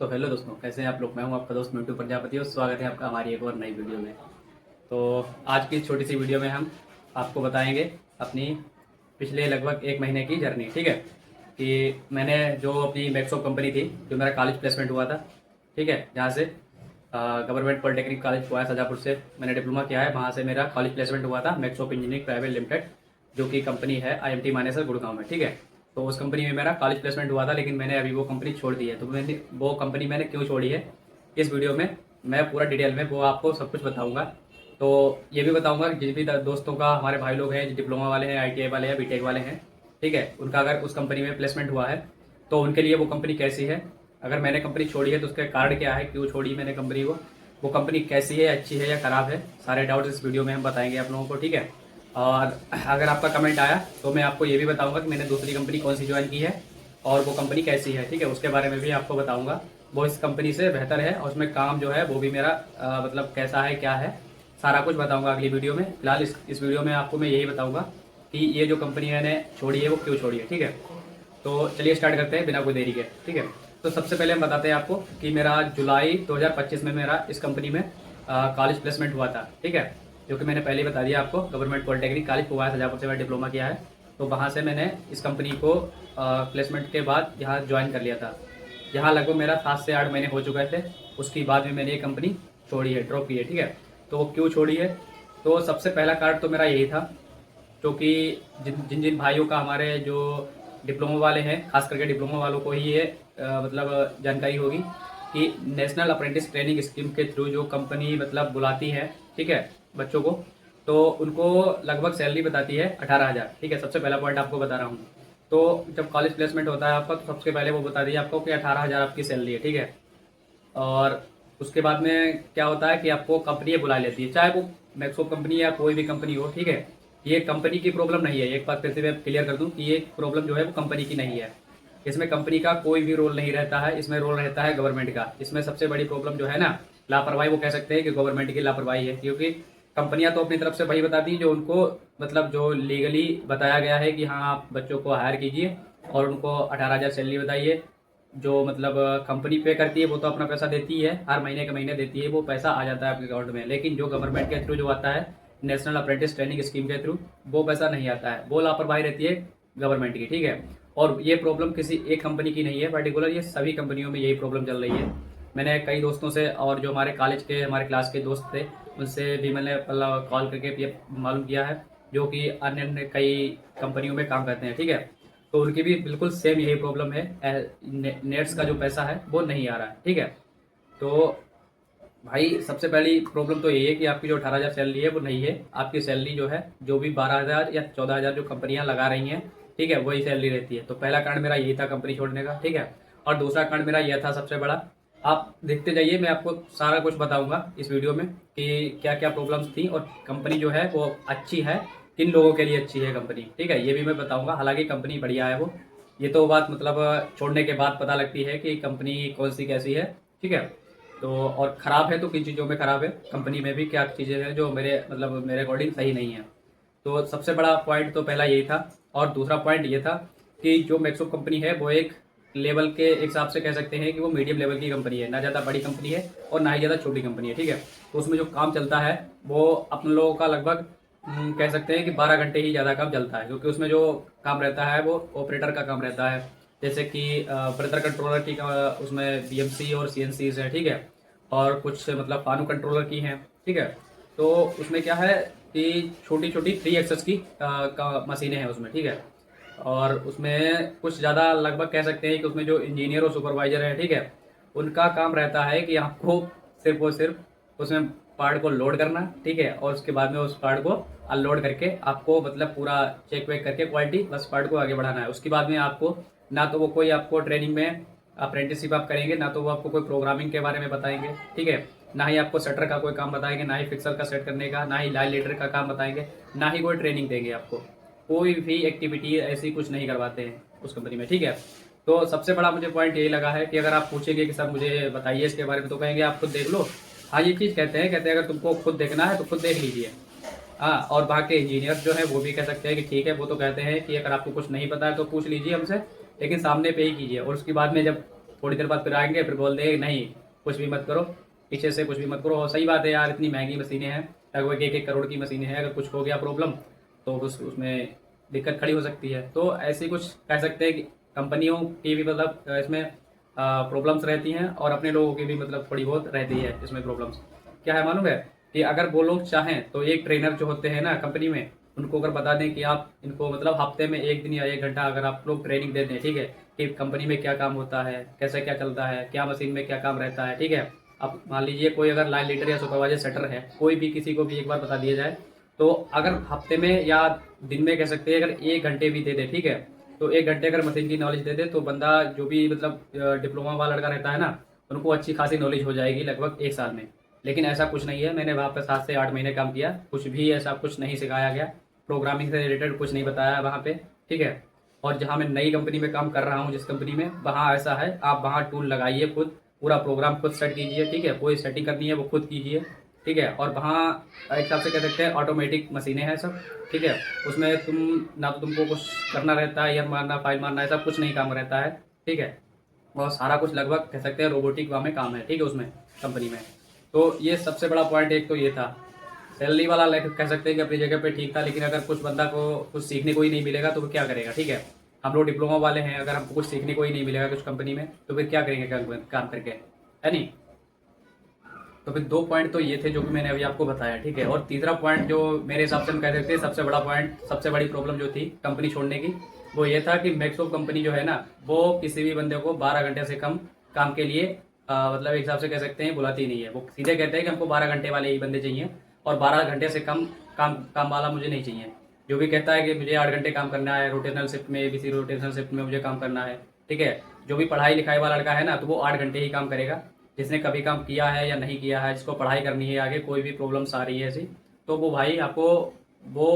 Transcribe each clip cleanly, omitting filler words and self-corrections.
तो हेलो दोस्तों, कैसे हैं आप लोग। मैं हूं आपका दोस्त मिंटू प्रजापति और स्वागत है आपका हमारी एक और नई वीडियो में। तो आज की छोटी सी वीडियो में हम आपको बताएंगे अपनी पिछले लगभग 1 महीने की जर्नी। ठीक है, कि मैंने जो अपनी मैक्सो कंपनी थी, जो मेरा कॉलेज प्लेसमेंट हुआ था, ठीक है, जहाँ से गवर्नमेंट पॉलिटेक्निक कॉलेज हुआ है शाजापुर से मैंने डिप्लोमा किया है, वहाँ से मेरा कॉलेज प्लेसमेंट हुआ था मैक्सो इंजीनियरिंग प्राइवेट लिमिटेड, जो कि कंपनी है IMT मानेसर गुड़गांव में। ठीक है, तो उस कंपनी में मेरा कॉलेज प्लेसमेंट हुआ था, लेकिन मैंने अभी वो कंपनी छोड़ दी है। तो मैंने वो कंपनी मैंने क्यों छोड़ी है, इस वीडियो में मैं पूरा डिटेल में वो आपको सब कुछ बताऊंगा। तो ये भी बताऊंगा कि जिन भी दोस्तों का, हमारे भाई लोग हैं जो डिप्लोमा वाले हैं, ITI वाले हैं, बीटेक वाले हैं, ठीक है, उनका अगर उस कंपनी में प्लेसमेंट हुआ है तो उनके लिए वो कंपनी कैसी है, अगर मैंने कंपनी छोड़ी है तो उसका कारण क्या है, क्यों छोड़ी मैंने कंपनी को, वो कंपनी कैसी है, अच्छी है या खराब है, सारे डाउट्स इस वीडियो में हम बताएंगे आप लोगों को। ठीक है, और अगर आपका कमेंट आया तो मैं आपको ये भी बताऊंगा कि मैंने दूसरी कंपनी कौन सी ज्वाइन की है और वो कंपनी कैसी है। ठीक है, उसके बारे में भी आपको बताऊंगा। वो इस कंपनी से बेहतर है और उसमें काम जो है वो भी मेरा मतलब कैसा है, क्या है, सारा कुछ बताऊंगा अगली वीडियो में। फिलहाल इस वीडियो में आपको मैं यही बताऊंगा कि ये जो कंपनी मैंने छोड़ी है वो क्यों छोड़ी है। ठीक है, तो चलिए स्टार्ट करते हैं बिना कोई देरी के। ठीक है, तो सबसे पहले हम बताते हैं आपको कि मेरा जुलाई 2025 में मेरा इस कंपनी में कॉलेज प्लेसमेंट हुआ था। ठीक है, जो कि मैंने पहले ही बता दिया आपको, गवर्नमेंट पॉलिटेक्निक कॉलेज हुआ है शाजापुर से मैंने डिप्लोमा किया है। तो वहाँ से मैंने इस कंपनी को प्लेसमेंट के बाद यहाँ ज्वाइन कर लिया था। यहाँ लगभग मेरा 7 से 8 महीने हो चुके थे। उसके बाद में मैंने ये कंपनी छोड़ी है, ड्रॉप की है। ठीक है, तो वो क्यों छोड़ी है, तो सबसे पहला कारण तो मेरा यही था, क्योंकि जिन जिन जिन भाइयों का, हमारे जो डिप्लोमा वाले हैं, खास करके डिप्लोमा वालों को ही ये मतलब जानकारी होगी कि नेशनल अप्रेंटिस ट्रेनिंग स्कीम के थ्रू जो कंपनी मतलब बुलाती है, ठीक है, बच्चों को, तो उनको लगभग सैलरी बताती है 18,000। ठीक है, सबसे पहला पॉइंट आपको बता रहा हूँ। तो जब कॉलेज प्लेसमेंट होता है आपका, तो सबसे पहले वो बता दिए आपको कि 18,000 आपकी सैलरी है। ठीक है, और उसके बाद में क्या होता है कि आपको कंपनी बुला लेती है, चाहे वो मैक्सो कंपनी या कोई भी कंपनी हो। ठीक है, ये कंपनी की प्रॉब्लम नहीं है, एक बात फिर से मैं क्लियर कर दूं कि ये प्रॉब्लम जो है वो कंपनी की नहीं है। इसमें कंपनी का कोई भी रोल नहीं रहता है, इसमें रोल रहता है गवर्नमेंट का। इसमें सबसे बड़ी प्रॉब्लम जो है ना, लापरवाही, वो कह सकते हैं कि गवर्नमेंट की लापरवाही है। क्योंकि कंपनियां तो अपनी तरफ से वही बताती हैं जो उनको मतलब जो लीगली बताया गया है कि हाँ आप बच्चों को हायर कीजिए और उनको 18,000 सैलरी बताइए। जो मतलब कंपनी पे करती है वो तो अपना पैसा देती है, हर महीने के महीने देती है, वो पैसा आ जाता है आपके अकाउंट में। लेकिन जो गवर्नमेंट के थ्रू जो आता है, नेशनल अप्रेंटिस ट्रेनिंग स्कीम के थ्रू, वो पैसा नहीं आता है, वो लापरवाही रहती है गवर्नमेंट की। ठीक है, और ये प्रॉब्लम किसी एक कंपनी की नहीं है पर्टिकुलर, ये सभी कंपनियों में यही प्रॉब्लम चल रही है। मैंने कई दोस्तों से और जो हमारे कॉलेज के, हमारे क्लास के दोस्त थे, उनसे भी मैंने मतलब कॉल करके ये मालूम किया है, जो कि अन्य अन्य कई कंपनियों में काम करते हैं। ठीक है, तो उनकी भी बिल्कुल सेम यही प्रॉब्लम है, नेट्स का जो पैसा है वो नहीं आ रहा है। ठीक है, तो भाई सबसे पहली प्रॉब्लम तो यही है कि आपकी जो 18,000 सैलरी है वो नहीं है। आपकी सैलरी जो है, जो भी 12,000 या 14,000 जो कंपनियां लगा रही हैं, ठीक है, वही सैलरी रहती है। तो पहला कारण मेरा यही था कंपनी छोड़ने का। ठीक है, और दूसरा कारण मेरा यह था सबसे बड़ा, आप देखते जाइए, मैं आपको सारा कुछ बताऊंगा इस वीडियो में कि क्या क्या प्रॉब्लम्स थी और कंपनी जो है वो अच्छी है, किन लोगों के लिए अच्छी है कंपनी। ठीक है, ये भी मैं बताऊंगा। हालांकि कंपनी बढ़िया है वो, ये तो बात मतलब छोड़ने के बाद पता लगती है कि कंपनी कौन सी कैसी है। ठीक है, तो और ख़राब है तो किन चीज़ों में ख़राब है, कंपनी में भी क्या चीज़ें हैं जो मेरे मतलब मेरे अकॉर्डिंग सही नहीं है। तो सबसे बड़ा पॉइंट तो पहला यही था। और दूसरा पॉइंट ये था कि जो मैक्सो कंपनी है वो एक लेवल के हिसाब से कह सकते हैं कि वो मीडियम लेवल की कंपनी है, ना ज़्यादा बड़ी कंपनी है और ना ही ज़्यादा छोटी कंपनी है। ठीक है, तो उसमें जो काम चलता है वो अपन लोगों का लगभग कह सकते हैं कि 12 घंटे ही ज़्यादा काम चलता है, क्योंकि उसमें जो काम रहता है वो ऑपरेटर का काम रहता है। जैसे कि प्रेशर कंट्रोलर की उसमें BMC और CNC है। ठीक है, और कुछ मतलब फानू कंट्रोलर की हैं। ठीक है, तो उसमें क्या है कि छोटी छोटी 3 एक्सेस की का मशीनें हैं उसमें। ठीक है, और उसमें कुछ ज़्यादा लगभग कह सकते हैं कि उसमें जो इंजीनियर और सुपरवाइजर है, ठीक है, उनका काम रहता है कि आपको सिर्फ और सिर्फ उसमें पार्ट को लोड करना। ठीक है, और उसके बाद में उस पार्ट को अनलोड करके आपको मतलब पूरा चेक वेक करके क्वालिटी, बस पार्ट को आगे बढ़ाना है। उसके बाद में आपको ना तो वो कोई आपको ट्रेनिंग में अप्रेंटिसशिप आप करेंगे, ना तो वो आपको कोई प्रोग्रामिंग के बारे में बताएंगे। ठीक है, ना ही आपको शटर का कोई काम बताएंगे, ना ही फिक्सर का सेट करने का, ना ही लाइन लीडर का काम बताएंगे, ना ही कोई ट्रेनिंग देंगे आपको। कोई भी एक्टिविटी ऐसी कुछ नहीं करवाते हैं उस कंपनी में। ठीक है, तो सबसे बड़ा मुझे पॉइंट यही लगा है कि अगर आप पूछेंगे कि सर मुझे बताइए इसके बारे में, तो कहेंगे आप खुद देख लो। हाँ, ये चीज़ कहते हैं अगर तुमको खुद देखना है तो खुद देख लीजिए। हाँ, और वहाँ के इंजीनियर जो है वो भी कह सकते हैं कि ठीक है, वो तो कहते हैं कि अगर आपको कुछ नहीं पता है तो पूछ लीजिए हमसे, लेकिन सामने पे ही कीजिए। और उसके बाद में जब थोड़ी देर बाद फिर आएंगे, फिर बोल देंगे नहीं कुछ भी मत करो, पीछे से कुछ भी मत करो। और सही बात है यार, इतनी महंगी मशीनें हैं, लगभग 1-1 करोड़ की मशीनें हैं, अगर कुछ हो गया प्रॉब्लम तो उसमें दिक्कत खड़ी हो सकती है। तो ऐसे कुछ कह सकते हैं कि कंपनियों की भी मतलब इसमें प्रॉब्लम्स रहती हैं, और अपने लोगों की भी मतलब थोड़ी बहुत रहती है इसमें प्रॉब्लम्स। क्या है मालूम है कि अगर वो लोग चाहें तो एक ट्रेनर जो होते हैं ना कंपनी में, उनको अगर बता दें कि आप इनको मतलब हफ्ते में 1 दिन या 1 घंटा अगर आप लोग ट्रेनिंग दे दें, ठीक है, कि कंपनी में क्या काम होता है, कैसे क्या चलता है, क्या मशीन में क्या काम रहता है, ठीक है। अब मान लीजिए कोई अगर लाइन लीडर या सुपरवाइजर सेटर है, कोई भी किसी को भी एक बार बता दिया जाए, तो अगर हफ्ते में या दिन में कह सकते हैं अगर 1 घंटे भी दे दे, ठीक है, तो 1 घंटे अगर मशीन की नॉलेज दे दे तो बंदा जो भी मतलब डिप्लोमा वाला लड़का रहता है ना, उनको अच्छी खासी नॉलेज हो जाएगी लगभग 1 साल में। लेकिन ऐसा कुछ नहीं है, मैंने वहाँ पर 7 से 8 महीने काम किया, कुछ भी ऐसा कुछ नहीं सिखाया गया, प्रोग्रामिंग से रिलेटेड कुछ नहीं बताया वहाँ पे, ठीक है। और जहाँ मैं नई कंपनी में काम कर रहा हूँ, जिस कंपनी में, वहाँ ऐसा है, आप वहाँ टूल लगाइए खुद, पूरा प्रोग्राम खुद सेट कीजिए, ठीक है, कोई सेटिंग करनी है वो खुद कीजिए, ठीक है। और वहाँ एक हिसाब से कह सकते हैं ऑटोमेटिक मशीनें हैं सब, ठीक है। उसमें तुम ना तो तुमको कुछ करना रहता है, ईयर मारना, फाइल मारना, ऐसा कुछ नहीं काम रहता है, ठीक है। और सारा कुछ लगभग कह सकते हैं रोबोटिक में काम है, ठीक है, उसमें कंपनी में। तो ये सबसे बड़ा पॉइंट एक तो ये था। सैलरी वाला कह सकते हैं कि अपनी जगह पे ठीक था, लेकिन अगर कुछ बंदा को कुछ सीखने को ही नहीं मिलेगा तो वो क्या करेगा, ठीक है। हम लोग डिप्लोमा वाले हैं, अगर हमको कुछ सीखने को ही नहीं मिलेगा कुछ कंपनी में तो फिर क्या करेंगे काम करके, है नहीं। तो फिर 2 पॉइंट तो ये थे जो कि मैंने अभी आपको बताया, ठीक है। और तीसरा पॉइंट जो मेरे हिसाब से हम कह सकते हैं सबसे बड़ा पॉइंट, सबसे बड़ी प्रॉब्लम जो थी कंपनी छोड़ने की, वो ये था कि मैक्सो कंपनी जो है ना, वो किसी भी बंदे को 12 घंटे से कम काम के लिए मतलब एक हिसाब से कह सकते हैं बुलाती नहीं है। वो सीधे कहते हैं कि हमको 12 घंटे वाले ही बंदे चाहिए, और 12 घंटे से कम काम वाला मुझे नहीं चाहिए। जो भी कहता है कि मुझे 8 घंटे काम करना है, रोटेशनल शिफ्ट में, ABC रोटेशनल शिफ्ट में मुझे काम करना है, ठीक है। जो भी पढ़ाई लिखाई वाला लड़का है ना, तो वो 8 घंटे ही काम करेगा। जिसने कभी काम किया है या नहीं किया है, जिसको पढ़ाई करनी है आगे, कोई भी प्रॉब्लम्स आ रही है ऐसी, तो वो भाई आपको वो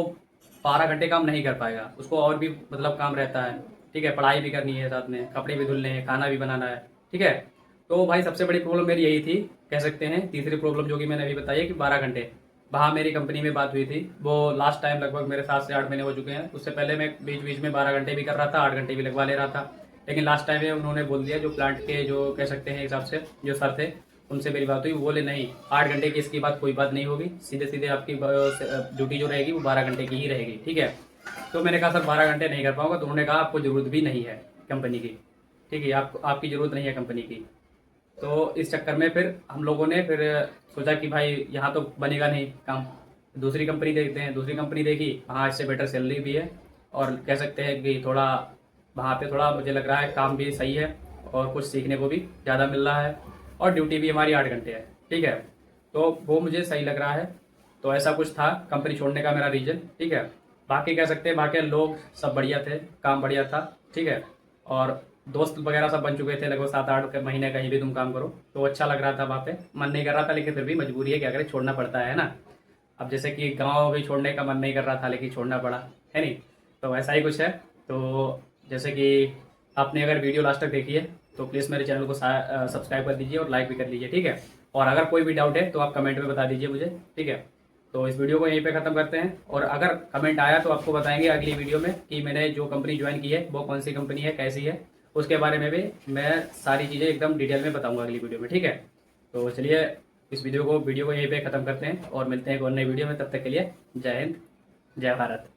12 घंटे काम नहीं कर पाएगा, उसको और भी मतलब काम रहता है, ठीक है। पढ़ाई भी करनी है, साथ में कपड़े भी धुलने हैं, खाना भी बनाना है, ठीक है। तो भाई सबसे बड़ी प्रॉब्लम मेरी यही थी, कह सकते हैं तीसरी प्रॉब्लम जो कि मैंने अभी बताई है कि 12 घंटे। वहाँ मेरी कंपनी में बात हुई थी, वो लास्ट टाइम लगभग मेरे 7 से 8 महीने हो चुके हैं। उससे पहले मैं बीच बीच में 12 घंटे भी कर रहा था, 8 घंटे भी लगवा ले रहा था। लेकिन लास्ट टाइम में उन्होंने बोल दिया, जो प्लांट के जो कह सकते हैं हिसाब से जो सर थे, उनसे मेरी बात हुई, वो बोले नहीं 8 घंटे की इसकी बात कोई बात नहीं होगी, सीधे सीधे आपकी ड्यूटी जो रहेगी वो 12 घंटे की ही रहेगी, ठीक है। तो मैंने कहा सर 12 घंटे नहीं कर पाऊंगा, तो उन्होंने कहा आपको ज़रूरत भी नहीं है कंपनी की, ठीक है, आपकी ज़रूरत नहीं है कंपनी की। तो इस चक्कर में फिर हम लोगों ने फिर सोचा कि भाई यहाँ तो बनेगा नहीं काम, दूसरी कंपनी देखते हैं। दूसरी कंपनी देखी, वहाँ इससे बेटर सैलरी भी है, और कह सकते हैं कि थोड़ा वहाँ पे थोड़ा मुझे लग रहा है काम भी सही है, और कुछ सीखने को भी ज़्यादा मिल रहा है, और ड्यूटी भी हमारी 8 घंटे है, ठीक है। तो वो मुझे सही लग रहा है। तो ऐसा कुछ था कंपनी छोड़ने का मेरा रीज़न, ठीक है। बाकी कह सकते हैं बाकी लोग सब बढ़िया थे, काम बढ़िया था, ठीक है। और दोस्त वगैरह सब बन चुके थे, लगभग 7-8 महीने कहीं भी तुम काम करो, तो अच्छा लग रहा था वहाँ पे। मन नहीं कर रहा था, लेकिन फिर भी मजबूरी है, क्या करें, छोड़ना पड़ता है ना। अब जैसे कि गाँव भी छोड़ने का मन नहीं कर रहा था, लेकिन छोड़ना पड़ा, है नहीं। तो ऐसा ही कुछ है। तो जैसे कि आपने अगर वीडियो लास्ट तक देखी है तो प्लीज़ मेरे चैनल को सब्सक्राइब कर दीजिए और लाइक भी कर लीजिए, ठीक है। और अगर कोई भी डाउट है तो आप कमेंट में बता दीजिए मुझे, ठीक है। तो इस वीडियो को यहीं पे ख़त्म करते हैं, और अगर कमेंट आया तो आपको बताएंगे अगली वीडियो में कि मैंने जो कंपनी ज्वाइन की है वो कौन सी कंपनी है, कैसी है, उसके बारे में भी मैं सारी चीज़ें एकदम डिटेल में बताऊंगा अगली वीडियो में, ठीक है। तो चलिए इस वीडियो को यहीं पे ख़त्म करते हैं, और मिलते हैं एक और नई वीडियो में। तब तक के लिए जय हिंद, जय भारत।